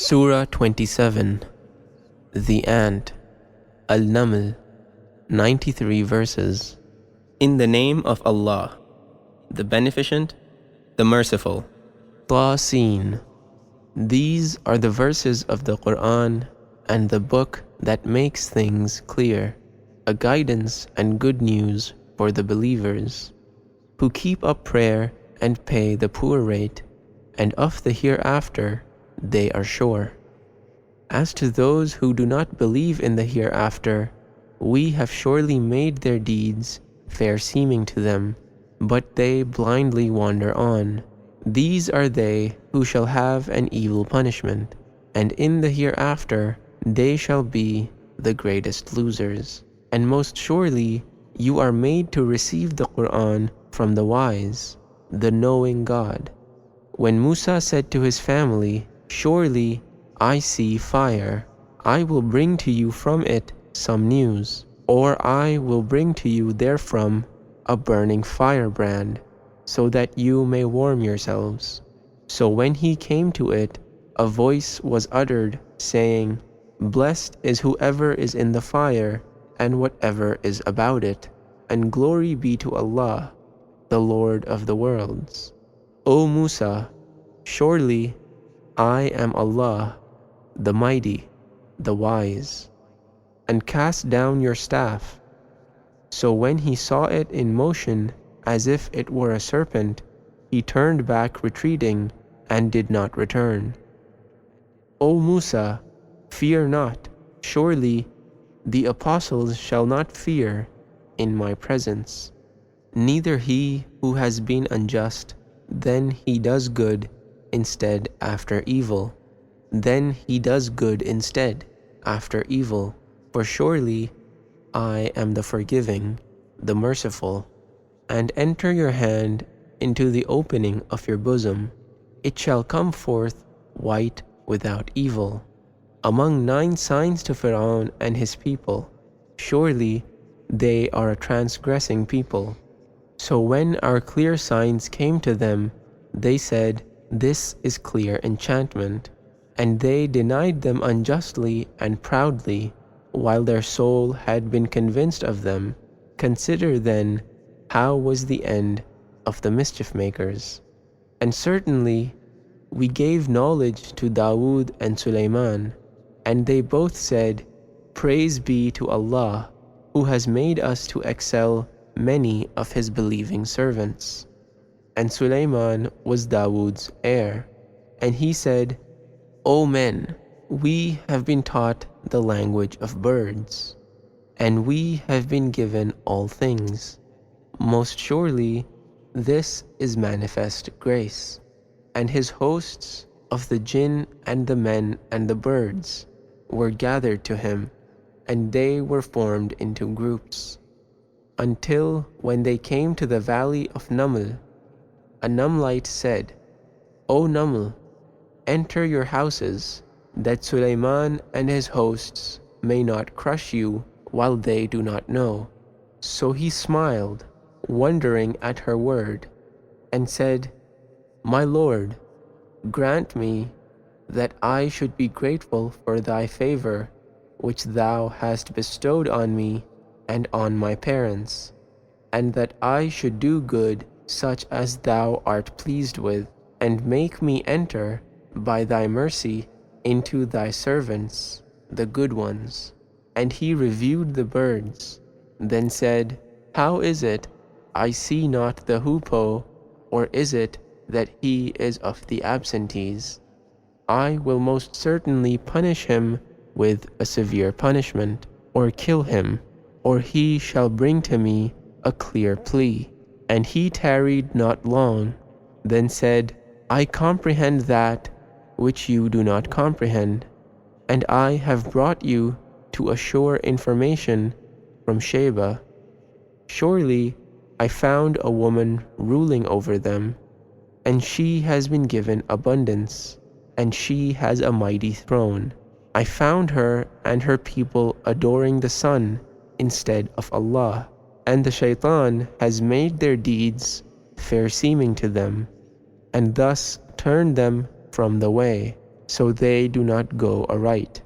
Surah 27. The Ant. An-Naml. 93 verses. In the name of Allah, the Beneficent, the Merciful. Tasin. These are the verses of the Qur'an and the book that makes things clear, a guidance and good news for the believers, who keep up prayer and pay the poor rate, and of the hereafter they are sure. As to those who do not believe in the hereafter, we have surely made their deeds fair seeming to them, but they blindly wander on. These are they who shall have an evil punishment, and in the hereafter they shall be the greatest losers. And most surely you are made to receive the Qur'an from the wise, the knowing God. When Musa said to his family, "Surely I see fire. I will bring to you from it some news, or I will bring to you therefrom a burning firebrand, so that you may warm yourselves." So when he came to it, a voice was uttered, saying, "Blessed is whoever is in the fire, and whatever is about it, and glory be to Allah, the Lord of the worlds. O Musa, surely I am Allah, the Mighty, the Wise. And cast down your staff." So when he saw it in motion, as if it were a serpent, he turned back retreating, and did not return. "O Musa, fear not, surely the apostles shall not fear in my presence. Neither he who has been unjust, then he does good instead after evil. Then he does good instead after evil. For surely I am the forgiving, the merciful. And enter your hand into the opening of your bosom. It shall come forth white without evil. Among 9 signs to Pharaoh and his people. Surely they are a transgressing people. So when our clear signs came to them, they said, 'This is clear enchantment.' And they denied them unjustly and proudly, while their soul had been convinced of them. Consider then how was the end of the mischief makers. And certainly we gave knowledge to Dawood and Suleiman, and they both said, 'Praise be to Allah, who has made us to excel many of his believing servants.' And Suleiman was Dawood's heir, and he said, 'O men, we have been taught the language of birds, and we have been given all things. Most surely this is manifest grace.' And his hosts of the jinn and the men and the birds were gathered to him, and they were formed into groups, until when they came to the valley of Naml, a Namlite said, 'O Naml, enter your houses, that Suleiman and his hosts may not crush you while they do not know.' So he smiled, wondering at her word, and said, 'My Lord, grant me that I should be grateful for thy favor, which thou hast bestowed on me and on my parents, and that I should do good such as thou art pleased with, and make me enter by thy mercy into thy servants, the good ones.' And he reviewed the birds, then said, 'How is it I see not the hoopoe, or is it that he is of the absentees? I will most certainly punish him with a severe punishment, or kill him, or he shall bring to me a clear plea.' And he tarried not long, then said, 'I comprehend that which you do not comprehend, and I have brought you to a sure information from Sheba. Surely I found a woman ruling over them, and she has been given abundance, and she has a mighty throne. I found her and her people adoring the sun instead of Allah, and the shaitan has made their deeds fair seeming to them, and thus turned them from the way. so they do not go aright,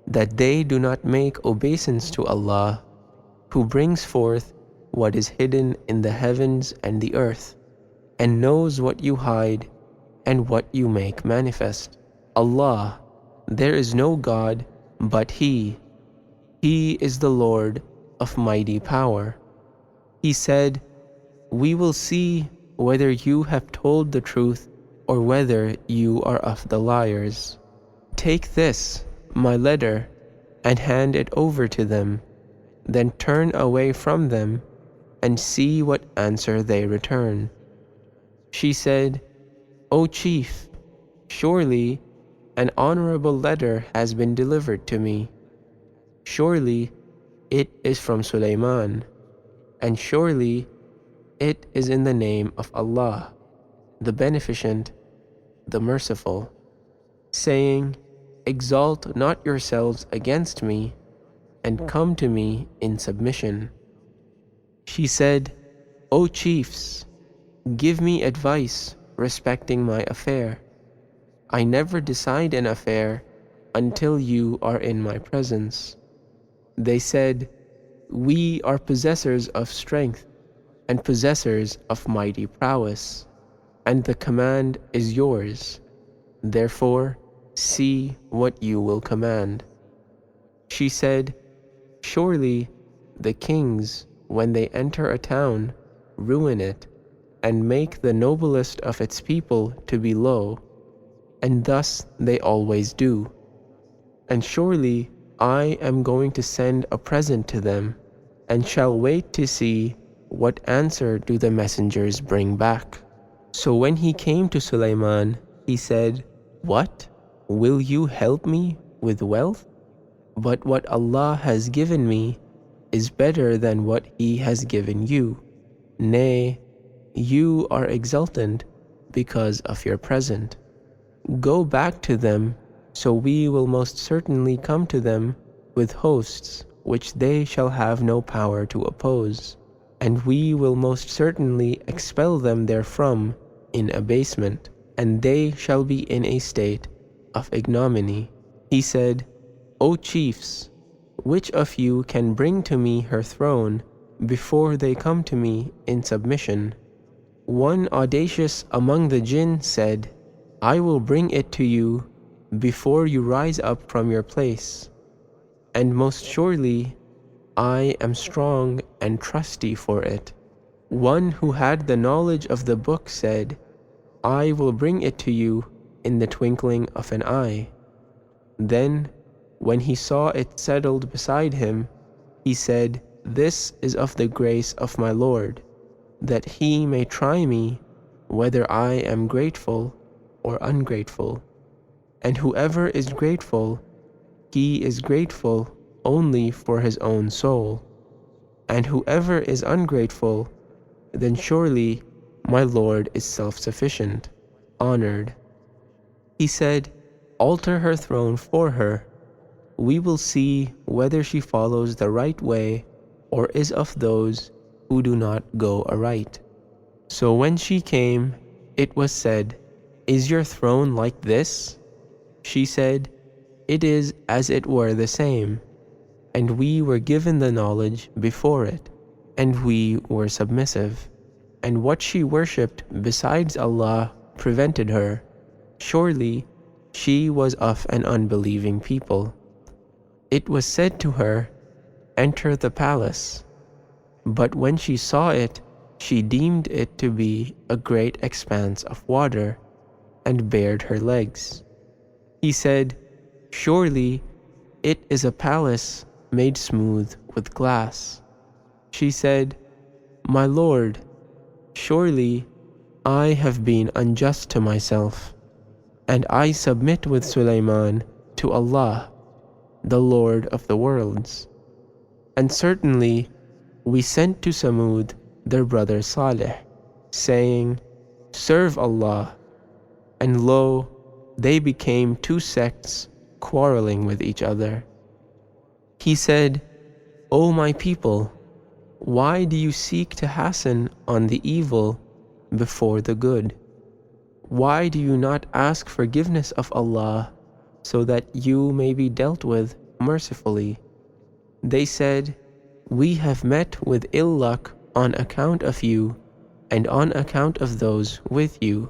that they do not make obeisance to Allah, who brings forth what is hidden in the heavens and the earth, and knows what you hide and what you make manifest. Allah, there is no God but He. He is the Lord of mighty power. He said, "We will see whether you have told the truth or whether you are of the liars. Take this, my letter, and hand it over to them, then turn away from them and see what answer they return." She said, "O chief, surely an honorable letter has been delivered to me. Surely it is from Suleiman, and surely it is in the name of Allah, the Beneficent, the Merciful, saying, Exalt not yourselves against me, and come to me in submission." She said, "O chiefs, give me advice respecting my affair. I never decide an affair until you are in my presence." They said, "We are possessors of strength and possessors of mighty prowess, and the command is yours. Therefore, see what you will command." She said, "Surely the kings, when they enter a town, ruin it, and make the noblest of its people to be low, and thus they always do. And surely I am going to send a present to them, and shall wait to see what answer do the messengers bring back." So when he came to Suleiman, he said, "What? Will you help me with wealth? But what Allah has given me is better than what He has given you. Nay, you are exultant because of your present. Go back to them, so we will most certainly come to them with hosts which they shall have no power to oppose, and we will most certainly expel them therefrom in abasement, and they shall be in a state of ignominy." He said, "O chiefs, which of you can bring to me her throne before they come to me in submission?" One audacious among the jinn said, "I will bring it to you before you rise up from your place, and most surely I am strong and trusty for it." One who had the knowledge of the book said, "I will bring it to you in the twinkling of an eye." Then, when he saw it settled beside him, he said, "This is of the grace of my Lord, that He may try me whether I am grateful or ungrateful. And whoever is grateful, he is grateful only for his own soul. And whoever is ungrateful, then surely my Lord is self-sufficient, honored." He said, "Alter her throne for her. We will see whether she follows the right way or is of those who do not go aright." So when she came, it was said, "Is your throne like this?" She said, "It is as it were the same, and we were given the knowledge before it, and we were submissive, and what she worshipped besides Allah prevented her. Surely she was of an unbelieving people." It was said to her, "Enter the palace." But when she saw it, she deemed it to be a great expanse of water, and bared her legs. He said, "Surely it is a palace made smooth with glass." She said, "My Lord, surely I have been unjust to myself, and I submit with Suleiman to Allah, the Lord of the worlds. And certainly we sent to Samud their brother Saleh, saying, Serve Allah. And lo, they became two sects quarreling with each other. He said, O my people, why do you seek to hasten on the evil before the good? Why do you not ask forgiveness of Allah so that you may be dealt with mercifully. They said, "We have met with ill luck on account of you and on account of those with you."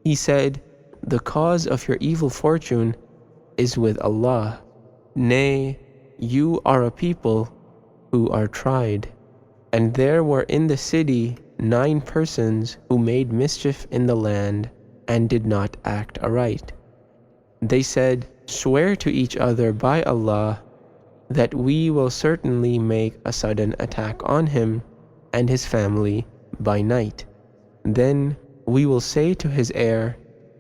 He said, "The cause of your evil fortune is with Allah. Nay, you are a people who are tried." And there were in the city 9 persons who made mischief in the land and did not act aright. They said, "Swear to each other by Allah that we will certainly make a sudden attack on him and his family by night. Then we will say to his heir,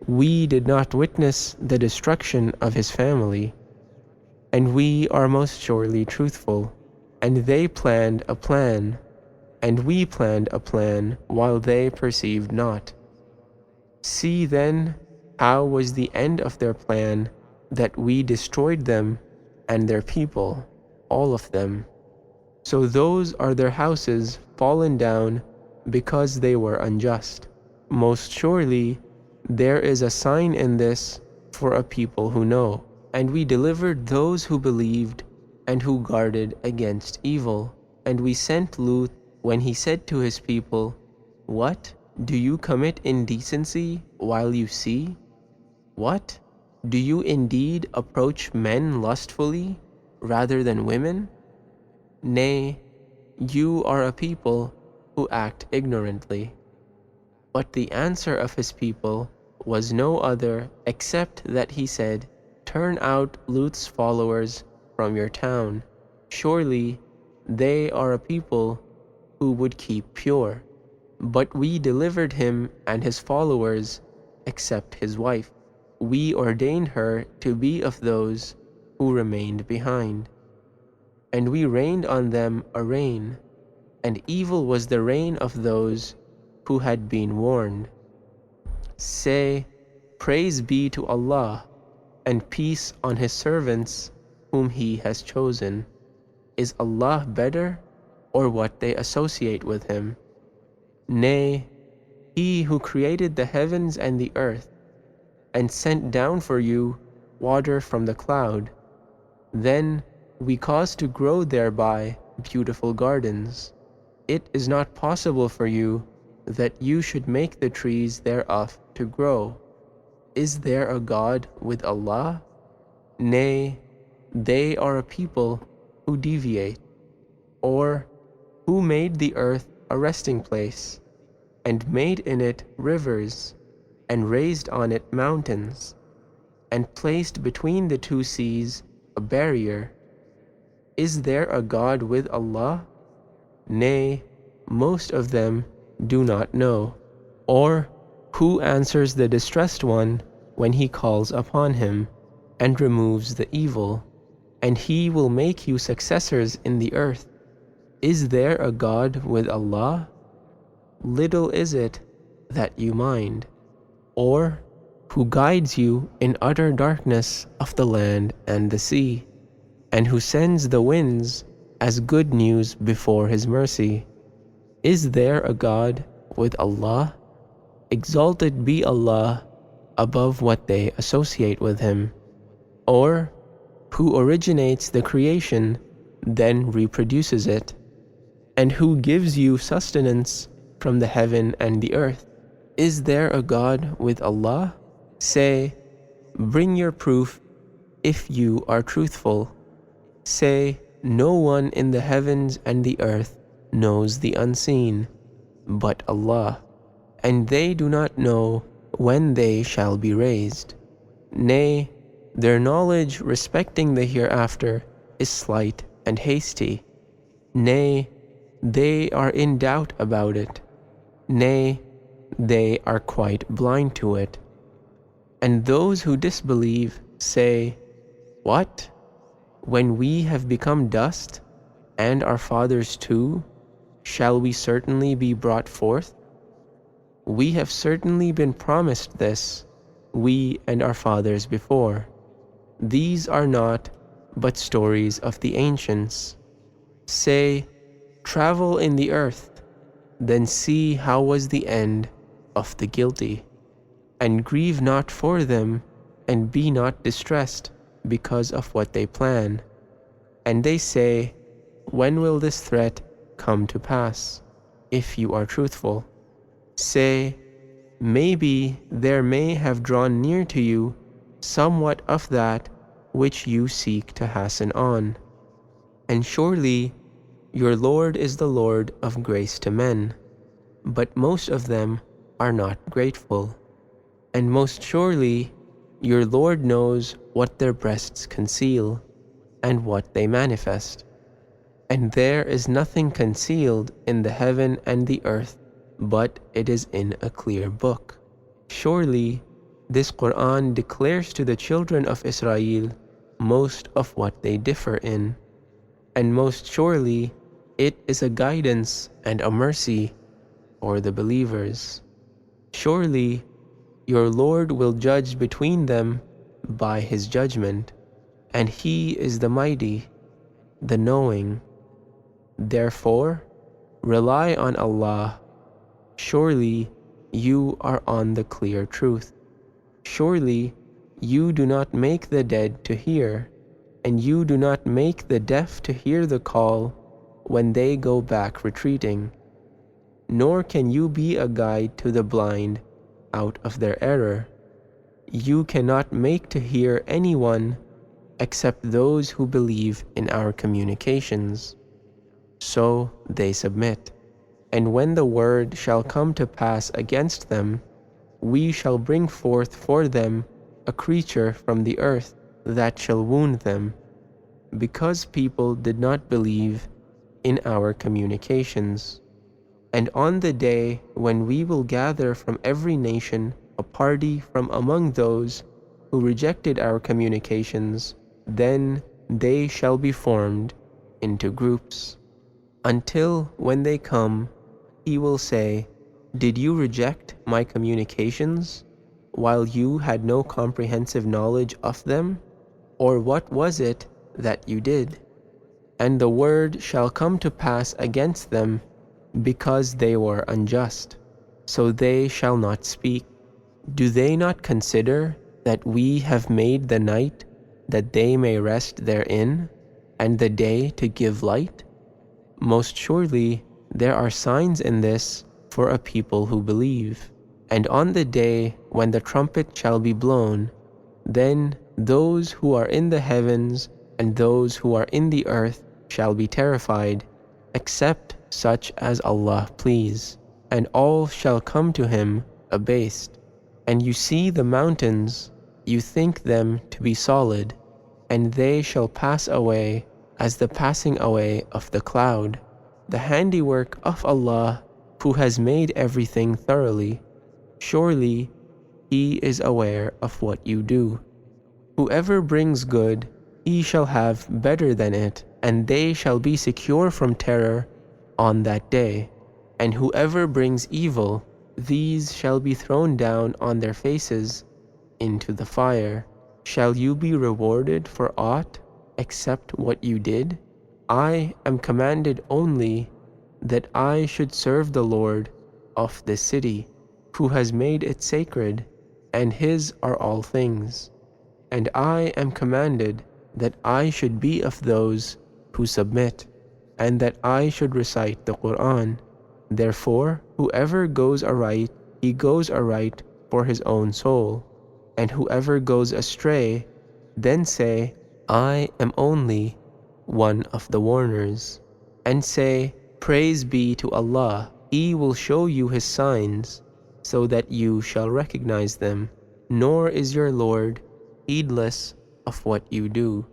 'We did not witness the destruction of his family, and we are most surely truthful.' And they planned a plan, and we planned a plan while they perceived not. See then how was the end of their plan, that we destroyed them and their people, all of them. So those are their houses fallen down because they were unjust. Most surely there is a sign in this for a people who know. And we delivered those who believed and who guarded against evil. And we sent Lut when he said to his people, 'What? Do you commit indecency while you see? What? Do you indeed approach men lustfully rather than women? Nay, you are a people who act ignorantly.' But the answer of his people was no other except that he said, 'Turn out Lut's followers from your town. Surely they are a people who would keep pure.' But we delivered him and his followers, except his wife. We ordained her to be of those who remained behind. And we rained on them a rain, and evil was the rain of those who had been warned. Say, Praise be to Allah, and peace on His servants whom He has chosen. Is Allah better, or what they associate with Him? Nay, He who created the heavens and the earth, and sent down for you water from the cloud, then we cause to grow thereby beautiful gardens. It is not possible for you that you should make the trees thereof to grow. Is there a God with Allah? Nay, they are a people who deviate. Or, who made the earth a resting place, and made in it rivers, and raised on it mountains, and placed between the two seas a barrier? Is there a God with Allah? Nay, most of them do not know. Or, who answers the distressed one when he calls upon him, and removes the evil, and he will make you successors in the earth? Is there a God with Allah? Little is it that you mind. Or, who guides you in utter darkness of the land and the sea, and who sends the winds as good news before His mercy? Is there a God with Allah? Exalted be Allah above what they associate with Him. Or, who originates the creation, then reproduces it, and who gives you sustenance from the heaven and the earth? Is there a God with Allah? Say, bring your proof if you are truthful. Say, no one in the heavens and the earth knows the unseen, but Allah, and they do not know when they shall be raised. Nay, their knowledge respecting the hereafter is slight and hasty. Nay, they are in doubt about it. Nay, they are quite blind to it. And those who disbelieve say, What? When we have become dust, and our fathers too, shall we certainly be brought forth? We have certainly been promised this, we and our fathers before. These are not but stories of the ancients. Say, travel in the earth, then see how was the end of the guilty, and grieve not for them and be not distressed because of what they plan. And they say, when will this threat come to pass, if you are truthful? Say, maybe there may have drawn near to you somewhat of that which you seek to hasten on. And surely your Lord is the Lord of grace to men, but most of them are not grateful. And most surely your Lord knows what their breasts conceal and what they manifest. And there is nothing concealed in the heaven and the earth, but it is in a clear book. Surely this Qur'an declares to the children of Israel most of what they differ in, and most surely it is a guidance and a mercy for the believers. Surely your Lord will judge between them by his judgment, and he is the mighty, the knowing. Therefore, rely on Allah. Surely you are on the clear truth. Surely you do not make the dead to hear, and you do not make the deaf to hear the call when they go back retreating. Nor can you be a guide to the blind out of their error. You cannot make to hear anyone except those who believe in our communications. So they submit. And when the word shall come to pass against them, we shall bring forth for them a creature from the earth that shall wound them, because people did not believe in our communications. And on the day when we will gather from every nation a party from among those who rejected our communications, then they shall be formed into groups. Until when they come, he will say, did you reject my communications while you had no comprehensive knowledge of them? Or what was it that you did? And the word shall come to pass against them because they were unjust, so they shall not speak. Do they not consider that we have made the night that they may rest therein, and the day to give light? Most surely there are signs in this for a people who believe. And on the day when the trumpet shall be blown, then those who are in the heavens and those who are in the earth shall be terrified, except such as Allah please, and all shall come to him abased. And you see the mountains, you think them to be solid, and they shall pass away as the passing away of the cloud, the handiwork of Allah, who has made everything thoroughly. Surely he is aware of what you do. Whoever brings good, he shall have better than it, and they shall be secure from terror on that day. And whoever brings evil, these shall be thrown down on their faces into the fire. Shall you be rewarded for aught except what you did? I am commanded only that I should serve the Lord of this city, who has made it sacred, and his are all things. And I am commanded that I should be of those who submit, and that I should recite the Qur'an. Therefore, whoever goes aright, he goes aright for his own soul. And whoever goes astray, then say, I am only one of the warners. And say, praise be to Allah, he will show you his signs, so that you shall recognize them. Nor is your Lord heedless of what you do.